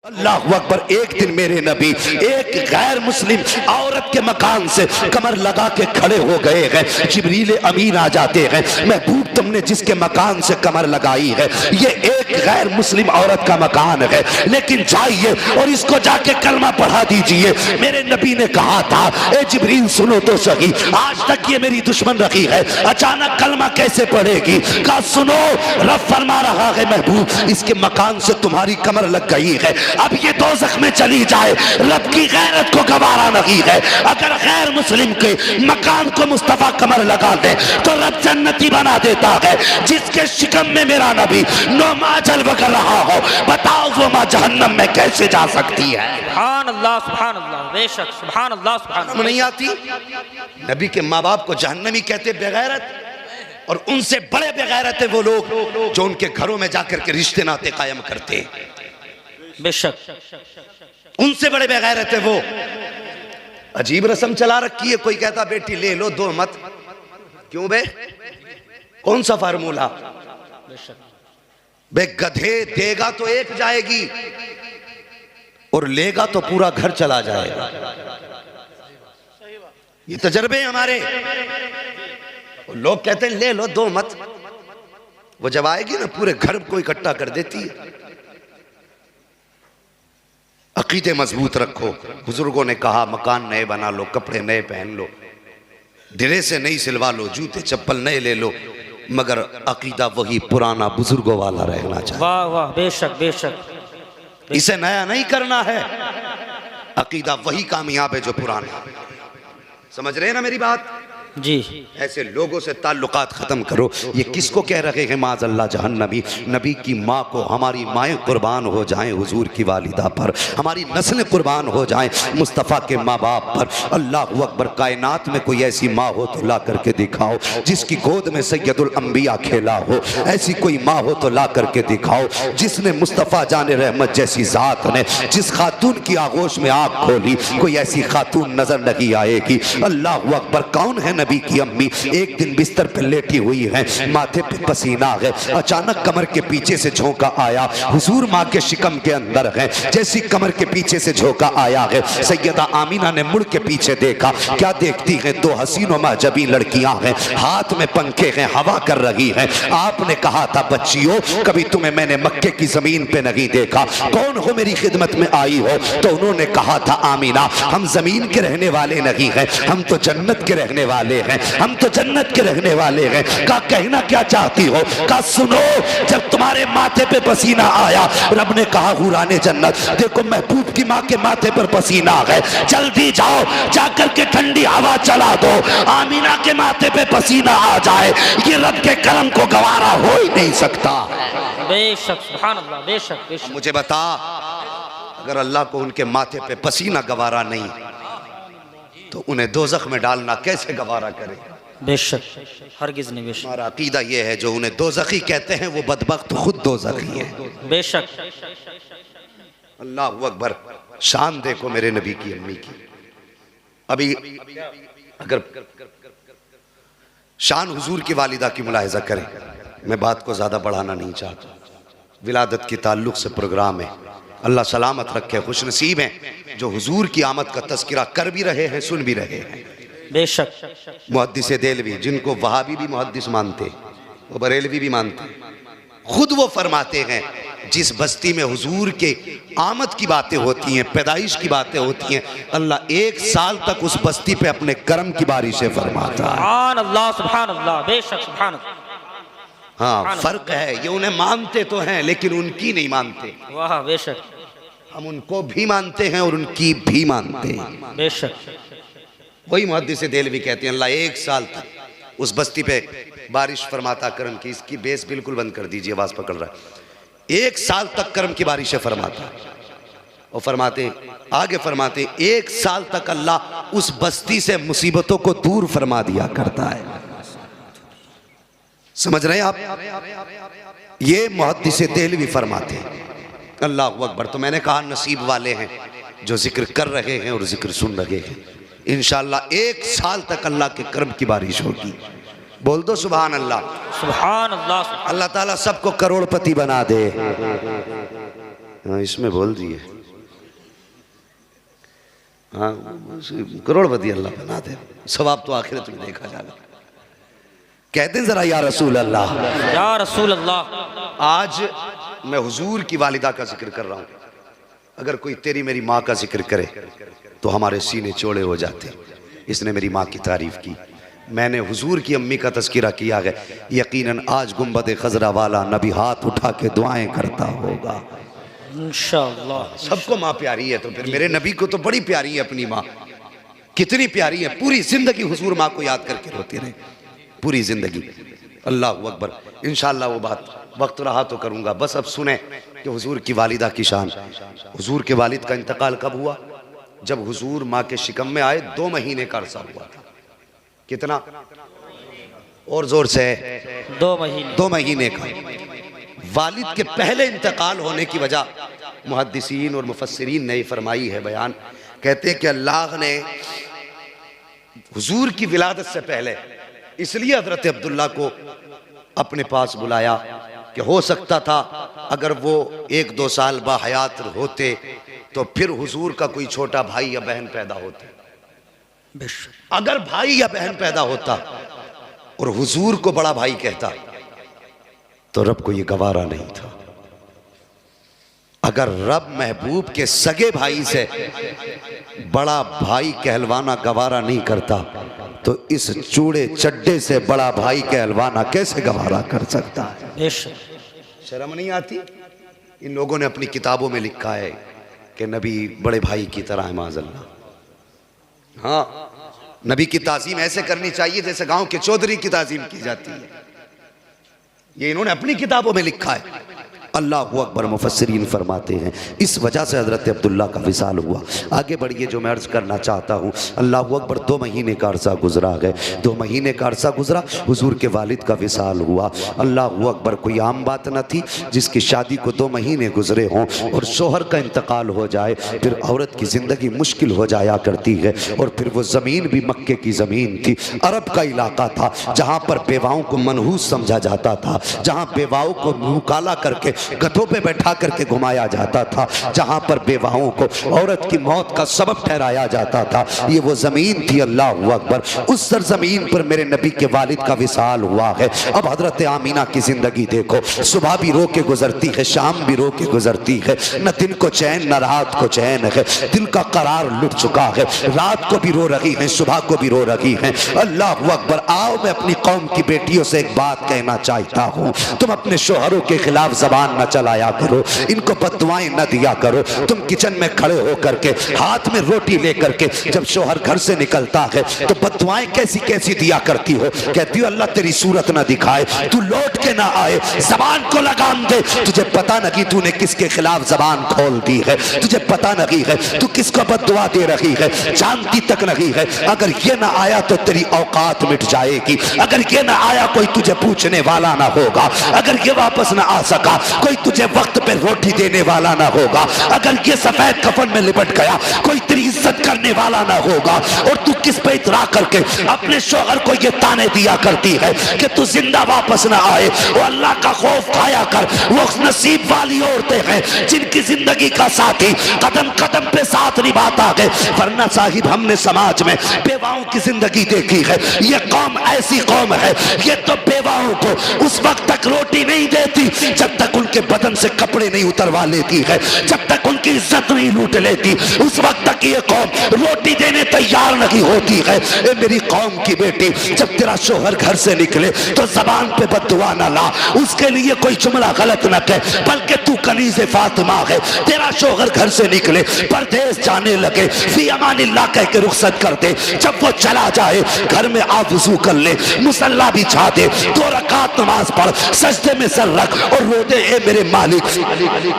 अल्लाह अकबर। एक दिन मेरे नबी एक गैर मुस्लिम औरत के मकान से कमर लगा के खड़े हो गए हैं। जिब्रील अमीन आ जाते हैं, महबूब तुमने जिसके मकान से कमर लगाई है ये एक गैर मुस्लिम औरत का मकान है, लेकिन जाइए और इसको जाके कलमा पढ़ा दीजिए। मेरे नबी ने कहा था ए जिब्रील सुनो तो सही, आज तक ये मेरी दुश्मन रखी है, अचानक कलमा कैसे पढ़ेगी? कहा सुनो, रब फरमा रहा है महबूब इसके मकान से तुम्हारी कमर लग गई है, अब ये दोज़ख में चली जाए, रब की गैरत को गवारा नहीं है। अगर गैर मुस्लिम के मकान को मुस्तफा कमर लगा दे तो रब जन्नती बना देता है। जिसके शिकम में मेरा नबी नौमा जलवा कर रहा हो, बताओ वो माँ जहन्नम में कैसे जा सकती है? सुभान अल्लाह, बेशक सुभान अल्लाह, सुभान अल्लाह। नहीं आती। नबी के माँ बाप को जहन्नमी कहते बेगैरत, और उनसे बड़े बेगैरत है वो लोग जो उनके घरों में जाकर के रिश्ते नाते कायम करते हैं। बेशक उनसे बड़े बेगैरत है वो। अजीब रस्म चला रखी है, कोई कहता बेटी ले लो दो मत, क्यों बे? कौन सा फार्मूला? बे गधे, देगा तो एक जाएगी और लेगा तो पूरा घर चला जाएगा। ये तजर्बे हमारे। लोग कहते हैं ले लो दो मत, वो जब आएगी ना पूरे घर को इकट्ठा कर देती है। अकीदे मजबूत रखो। बुजुर्गों ने कहा मकान नए बना लो, कपड़े नए पहन लो, ड्रेसें नई सिलवा लो, जूते चप्पल नए ले लो, मगर अकीदा वही पुराना बुजुर्गों वाला रहना चाहिए। वाह वाह, बेशक बेशक, इसे नया नहीं करना है। अकीदा वही कामयाब है जो पुराना। समझ रहे हैं ना मेरी बात? जी। ऐसे लोगों से ताल्लुकात खत्म करो। ये किसको कह रहे हैं माज़अल्लाह जहन्नमी? नबी की माँ को। हमारी माएँ कुर्बान हो जाएं हुजूर की वालिदा पर, हमारी नस्लें कुर्बान हो जाएं मुस्तफ़ा के माँ बाप पर। अल्लाह अकबर। कायनात में कोई ऐसी माँ हो तो ला करके दिखाओ जिसकी गोद में सैयदुल अंबिया खेला हो। ऐसी कोई माँ हो तो ला करके दिखाओ जिसने मुस्तफ़ा जान रहमत जैसी ज़ात ने जिस खातून की आगोश में आँख खोली, कोई ऐसी खातून नजर नहीं आएगी। अल्लाह अकबर। कौन है नबी की अम्मी? एक दिन बिस्तर पर लेटी हुई है, माथे पे पसीना है, अचानक कमर के पीछे से झोंका आया। हुजूर माँ के शिकम के अंदर है, जैसी कमर के पीछे से झोंका आया है, सैयदा आमीना ने मुड़ के पीछे देखा। क्या देखती है? दो हसीनो महजबी लड़कियां हैं, हाथ में पंखे हैं, हवा कर रही हैं। आपने कहा था बच्चियों कभी तुम्हें मैंने मक्के की जमीन पे नहीं देखा, कौन हो मेरी खिदमत में आई हो? तो उन्होंने कहा था आमीना हम जमीन के रहने वाले नहीं हैं, हम तो जन्नत के रहने वाले हैं, हम तो जन्नत के रहने वाले हैं। का कहना क्या चाहती हो? का सुनो, जब तुम्हारे माथे पे पसीना आया रब ने कहा हुराने जन्नत देखो महबूब की माँ के माथे पर पसीना है, जल्दी जाओ जाकर के ठंडी हवा चला दो, आमीना के माथे पे पसीना आ जाए। ये रब के करम को गवारा हो ही नहीं सकता। बेशक सुभान अल्लाह, बेशक बेशक। मुझे बता, अगर अल्लाह को उनके माथे पे पसीना गवारा नहीं तो उन्हें दोज़ख में डालना कैसे गवारा करे? बेशक हरगिज़ नहीं। बेशक हमारा अकीदा ये है जो उन्हें दोज़खी कहते हैं वो बदबख्त खुद दोज़खी है। बेशक। अल्लाह अकबर। शान देखो मेरे नबी की अम्मी की। अभी अगर शान हुजूर की वालिदा की मुलाहिजा करें, मैं बात को ज्यादा बढ़ाना नहीं चाहता, विलादत के ताल्लुक से प्रोग्राम है। अल्लाह सलामत रखे, खुशनसीब हैं जो हुजूर की आमद का तज़किरा कर भी रहे हैं, सुन भी रहे हैं। बेशक। मुहद्दिस देलवी, जिनको वहाबी भी मुहद्दिस मानते, वो बरेलवी भी मानते, खुद वो फरमाते हैं जिस बस्ती में हुजूर के आमद की बातें होती हैं, पैदाइश की बातें होती हैं, अल्लाह एक साल तक उस बस्ती पे अपने करम की बारिशें फरमाता है। सुभान अल्लाह, सुभान अल्लाह, बेशक सुभान अल्लाह। हाँ, फर्क है, ये उन्हें मानते तो हैं लेकिन उनकी नहीं मानते। वाह बेशक। हम उनको भी मानते हैं और उनकी भी मानते हैं। बेशक। वही मुहद्दिस देलवी कहते हैं अल्लाह एक साल तक उस बस्ती पे बारिश फरमाता करम की। इसकी बेस बिल्कुल बंद कर दीजिए, आवाज पकड़ रहा है। एक साल तक करम की बारिशें फरमाता और फरमाते आगे फरमाते एक साल तक अल्लाह उस बस्ती से मुसीबतों को दूर फरमा दिया करता है। समझ रहे हैं आप? ये मुहद्दिस देलवी फरमाते हैं। अल्लाह अकबर। तो मैंने कहा नसीब वाले हैं जो जिक्र कर रहे हैं और जिक्र सुन रहे हैं। इंशाअल्लाह एक साल तक अल्लाह के करम की बारिश होगी। बोल दो सुभान अल्लाह। सुभान अल्लाह। अल्लाह ताला सबको करोड़पति बना दे। हाँ, इसमें बोल दिए। हाँ, करोड़पति अल्लाह बना दे, सवाब तो आखिरत में देखा जाएगा। कहते हैं जरा या रसूल अल्लाह, या रसूल अल्लाह। आज मैं हुजूर की वालिदा का जिक्र कर रहा हूँ। अगर कोई तेरी मेरी माँ का जिक्र करे तो हमारे सीने चौड़े हो जाते। इसने मेरी माँ की तारीफ की, मैंने हुजूर की अम्मी का तज़किरा किया है। यकीनन आज गुंबद खजरा वाला नबी हाथ उठा के दुआएं करता होगा इंशाअल्लाह। सबको माँ प्यारी है, तो फिर मेरे नबी को तो बड़ी प्यारी है अपनी माँ। कितनी प्यारी है, पूरी जिंदगी हुजूर माँ को याद करके रोते रहे, पूरी जिंदगी। अल्लाह अकबर। इंशाअल्लाह वो बात वक्त रहा तो करूँगा। बस अब सुने कि हुजूर की वालिदा की शान। हुजूर के वालिद का इंतकाल कब हुआ? जब हुजूर माँ के शिकम में आए 2 महीने का अरसा हुआ था। कितना? और जोर से 2 महीने। 2 महीने का। वालिद के पहले इंतकाल होने की वजह मुहद्दिसीन और मुफस्सिरीन ने फरमाई है बयान। कहते हैं कि अल्लाह ने हुजूर की विलादत से पहले इसलिए हजरत अब्दुल्ला को अपने पास बुलाया कि हो सकता था अगर वो 1-2 साल बाहयात होते तो फिर हुजूर का कोई छोटा भाई या बहन पैदा होते। अगर भाई या बहन पैदा होता और हुजूर को बड़ा भाई कहता तो रब को ये गवारा नहीं था। अगर रब महबूब के सगे भाई से बड़ा भाई कहलवाना गवारा नहीं करता तो इस चूड़े चड्डे से बड़ा भाई कहलवाना कैसे गवारा कर सकता है? शर्म नहीं आती? इन लोगों ने अपनी किताबों में लिखा है कि नबी बड़े भाई की तरह है माज़अल्लाह। हाँ, नबी की ताज़ीम ऐसे करनी चाहिए जैसे गांव के चौधरी की ताज़ीम की जाती है। ये इन्होंने अपनी किताबों में लिखा है। अल्लाह अकबर। मुफस्सिरीन फरमाते हैं इस वजह से हज़रत अब्दुल्ला का विसाल हुआ। आगे बढ़िए जो मैं अर्ज़ करना चाहता हूँ। अल्लाह अकबर। 2 महीने का अरसा गुजरा है। 2 महीने का अरसा गुजरा, हुजूर के वालिद का विसाल हुआ। अल्लाह अकबर। कोई आम बात न थी जिसकी शादी को 2 महीने गुजरे हों और शोहर का इंतकाल हो जाए, फिर औरत की ज़िंदगी मुश्किल हो जाया करती है। और फिर वो ज़मीन भी मक्के की ज़मीन थी, अरब का इलाका था, जहाँ पर बेवाओं को मनहूस समझा जाता था, जहाँ बेवाओं को मुँह काला करके गधों पे बैठा करके घुमाया जाता था, जहां पर बेवाहों को औरत की मौत का सबब ठहराया जाता था। ये वो जमीन थी। अल्लाह अकबर। उस सरजमीन पर मेरे नबी के वालिद का विसाल हुआ है। अब हजरत आमीना की जिंदगी देखो, सुबह भी रो के गुजरती है, शाम भी रो के गुजरती है। न दिन को चैन न रात को चैन है, दिल का करार लुट चुका है। रात को भी रो रही है, सुबह को भी रो रही है। अल्लाह अकबर। आओ मैं अपनी कौम की बेटियों से एक बात कहना चाहता हूँ, तुम अपने शोहरों के खिलाफ जबान न चलाया करो, इनको बददुआएं न दिया करो। तुम किचन में खड़े होकर के हाथ में रोटी लेकर के जब शोहर घर से निकलता है तो बददुआएं कैसी कैसी दिया करती हो। कहती हो अल्लाह तेरी सूरत ना दिखाए, तू लौट के ना आए, जबान को लगाम दे। तुझे पता नहीं तूने किसके खिलाफ जबान खोल दी है, तुझे पता नहीं है तू किसको बददुआ दे रही है, जानती तक नहीं है। अगर ये ना आया तो तेरी औकात मिट जाएगी। अगर ये ना आया कोई तुझे पूछने वाला ना होगा। अगर ये वापस ना आ सका कोई तुझे वक्त पे रोटी देने वाला ना होगा। अगर ये सफेद कफन में लिपट गया कोई तेरी इज्जत करने वाला ना होगा। और तू किस पे इतरा करके अपने शौहर को ये ताने दिया करती है कि तू जिंदा वापस ना आए। वो अल्लाह का खौफ खाया कर। वो नसीब वाली औरतें हैं जिनकी जिंदगी का साथी कदम कदम पे साथ निभाता है। वरना साहिब हमने समाज में बेवाओं की जिंदगी देखी है। ये कौम ऐसी कौम है, ये तो बेवाओं को उस वक्त तक रोटी नहीं देती जब तक उनके बदन से कपड़े नहीं उतरवा लेती है, जब तक उनकी इज्जत नहीं लूट लेती उस वक्त तक ये कौम रोटी देने तैयार नहीं होती है। ए मेरी कौम की बेटी, जब तेरा शोहर घर से निकले तो जबान पे बद्दुआ ना ला, उसके लिए कोई जुमला गलत न कह, बल्कि तू कनीज़े फातिमा है। तेरा शोहर घर से निकले परदेश जाने लगे फी अमानिल्लाह कह के रुखसत कर दे। जब वो चला जाए घर में आ वुज़ू कर ले, मुसल्ला बिछा दे, 2 रकात नमाज पढ़, सजदे में सर रख और रो दे ए मेरे मालिक।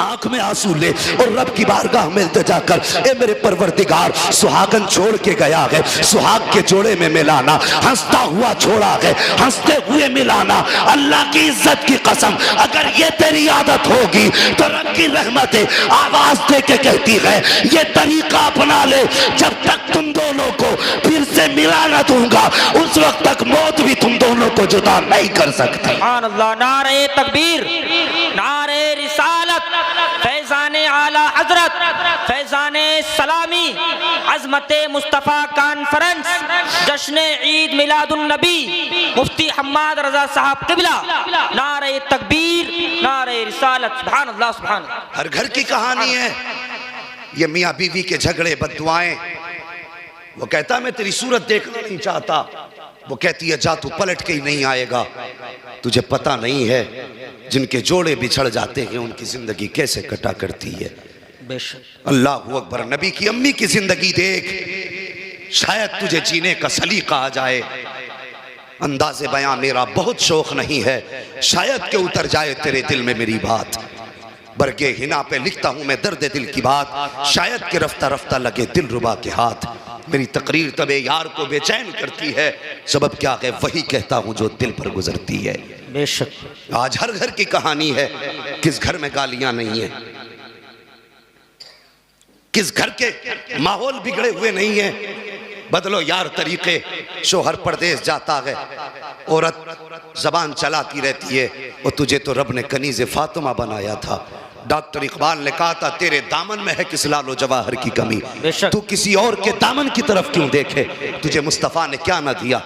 आंख में आंसू ले और रब की बारगाह में इल्तिजा कर, ए मेरे परवरदिगार सुहागन छोड़ के गया है, सुहाग के जोड़े में मिलाना, हंसता हुआ छोड़ा है, हंसते हुए मिलाना। अल्लाह की इज्जत की कसम अगर ये तेरी आदत होगी तो रब की रहमतें आवाज दे के कहती है ये तरीका अपना ले। जब तक तुम दोनों को फिर से मिला न दूंगा उस वक्त तक मौत भी तुम दोनों को जुदा नहीं कर सकती। सुभान अल्लाह। नारे तकबीर, नारे रिसालत, फैजाने आला हजरत, फैजाने सलामी अज़मत मुस्तफ़ा कॉन्फ्रेंस जश्न ईद मिलादुन नबी मुफ्ती हम्माद रजा साहब क़िबला, नारे तकबीर, नारे रिसालत। सुभान अल्लाह, सुभान अल्लाह। हर घर की कहानी है ये, मियाँ बीवी के झगड़े, बद्दुआएं। वो कहता मैं तेरी सूरत देखना नहीं चाहता, वो कहती है जा तू पलट के ही नहीं आएगा। तुझे पता नहीं है जिनके जोड़े बिछड़ जाते हैं उनकी जिंदगी कैसे कटा करती है। बेशक अल्लाह अकबर। नबी की अम्मी की जिंदगी देख, शायद तुझे जीने का सलीका आ जाए। अंदाज़े बयां मेरा बहुत शौक नहीं है, शायद के उतर जाए तेरे दिल में मेरी बात। बरगे हिना पे लिखता हूँ मैं दर्द दिल की बात, शायद के रफ्ता रफ्ता लगे दिल रुबा के हाथ। मेरी तकरीर तबे यार को बेचैन करती है, सबब क्या है वही कहता हूँ जो दिल पर गुजरती है। बेशक आज हर घर की कहानी है, किस घर में गालियां नहीं है, किस घर के माहौल बिगड़े हुए नहीं है। बदलो यार तरीके, शोहर परदेश जाता है, औरत जबान चलाती रहती है, और तुझे तो रब ने कनीज़े फातिमा बनाया था। डॉक्टर इकबाल ने कहा था तेरे दामन में है किस लालो जवाहर की कमी, तू किसी और के दामन की तरफ क्यों देखे। तुझे मुस्तफ़ा ने क्या ना दिया,